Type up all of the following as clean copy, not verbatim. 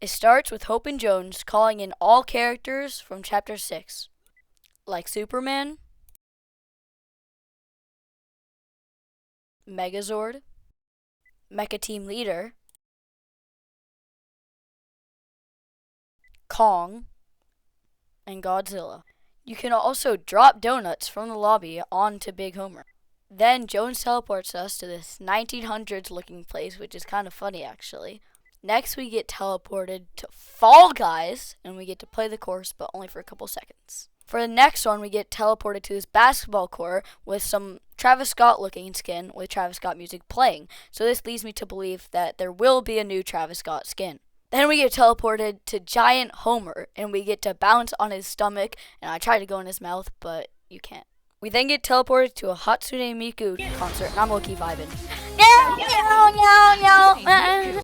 It starts with Hope and Jones calling in all characters from Chapter 6, like Superman, Megazord, Mecha Team Leader, Kong, and Godzilla. You can also drop donuts from the lobby onto Big Homer. Then Jones teleports us to this 1900s looking place, which is kind of funny actually. Next we get teleported to Fall Guys, and we get to play the course, but only for a couple seconds. For the next one, we get teleported to this basketball court with some Travis Scott looking skin with Travis Scott music playing. So this leads me to believe that there will be a new Travis Scott skin. Then we get teleported to Giant Homer, and we get to bounce on his stomach, and I try to go in his mouth, but you can't. We then get teleported to a Hatsune Miku concert, and I'm low-key vibing.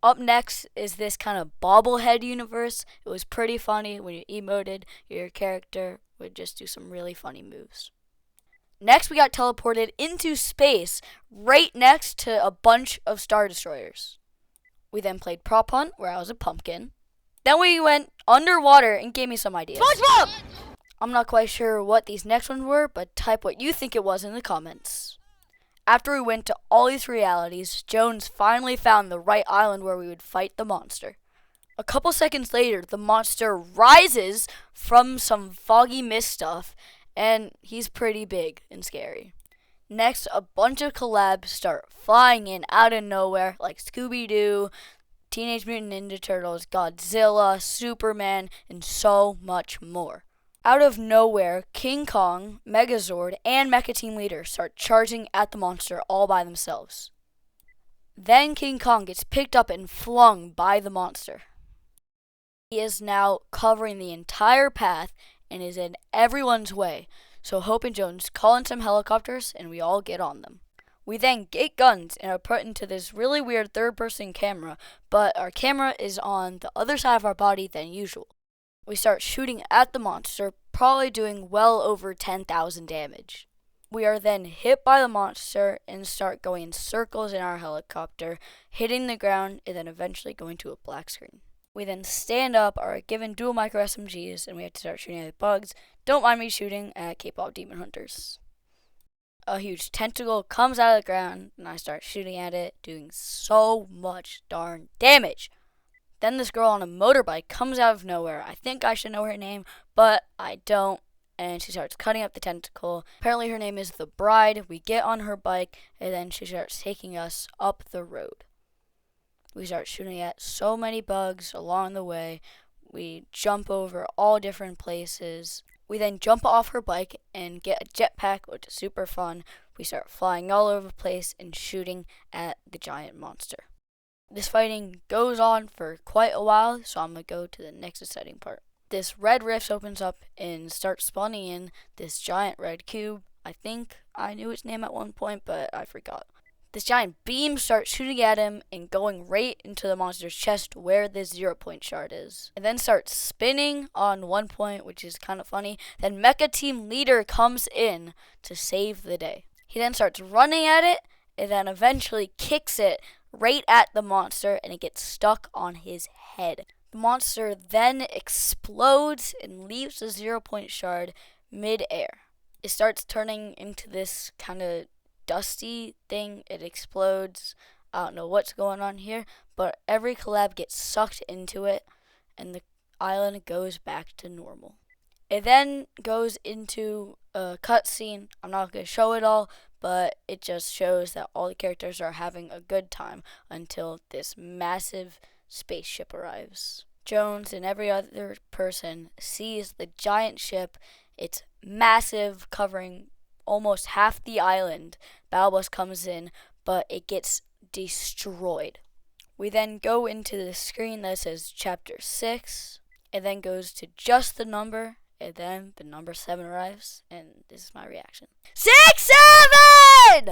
Up next is this kind of bobblehead universe. It was pretty funny when you emoted. Your character would just do some really funny moves. Next, we got teleported into space, right next to a bunch of Star Destroyers. We then played Prop Hunt, where I was a pumpkin. Then we went underwater and gave me some ideas. SpongeBob! I'm not quite sure what these next ones were, but type what you think it was in the comments. After we went to all these realities, Jones finally found the right island where we would fight the monster. A couple seconds later, the monster rises from some foggy mist stuff, and he's pretty big and scary. Next, a bunch of collabs start flying in out of nowhere, like Scooby-Doo, Teenage Mutant Ninja Turtles, Godzilla, Superman, and so much more. Out of nowhere, King Kong, Megazord, and Mecha Team Leader start charging at the monster all by themselves. Then King Kong gets picked up and flung by the monster. He is now covering the entire path and is in everyone's way, so Hope and Jones call in some helicopters and we all get on them. We then get guns and are put into this really weird third-person camera, but our camera is on the other side of our body than usual. We start shooting at the monster, probably doing well over 10,000 damage. We are then hit by the monster and start going in circles in our helicopter, hitting the ground, and then eventually going to a black screen. We then stand up, are given dual micro SMGs, and we have to start shooting at bugs. Don't mind me shooting at K-pop demon hunters. A huge tentacle comes out of the ground, and I start shooting at it, doing so much darn damage. Then this girl on a motorbike comes out of nowhere. I think I should know her name, but I don't. And she starts cutting up the tentacle. Apparently her name is the Bride. We get on her bike, and then she starts taking us up the road. We start shooting at so many bugs along the way. We jump over all different places. We then jump off her bike and get a jetpack, which is super fun. We start flying all over the place and shooting at the giant monster. This fighting goes on for quite a while, so I'm going to go to the next exciting part. This red rift opens up and starts spawning in this giant red cube. I think I knew its name at one point, but I forgot. This giant beam starts shooting at him and going right into the monster's chest where this 0-point shard is. It then starts spinning on 1 point, which is kind of funny. Then Mecha Team Leader comes in to save the day. He then starts running at it and then eventually kicks it right at the monster, and it gets stuck on his head. The monster then explodes and leaves the 0-point shard mid-air. It starts turning into this kind of dusty thing. It explodes. I don't know what's going on here, but every collab gets sucked into it, and the island goes back to normal. It then goes into a cutscene. I'm not going to show it all, but it just shows that all the characters are having a good time until this massive spaceship arrives. Jones and every other person sees the giant ship. It's massive, covering almost half the island. Balbus comes in, but it gets destroyed. We then go into the screen that says Chapter 6. It then goes to just the number, and then the number 7 arrives, and this is my reaction. 6, 7!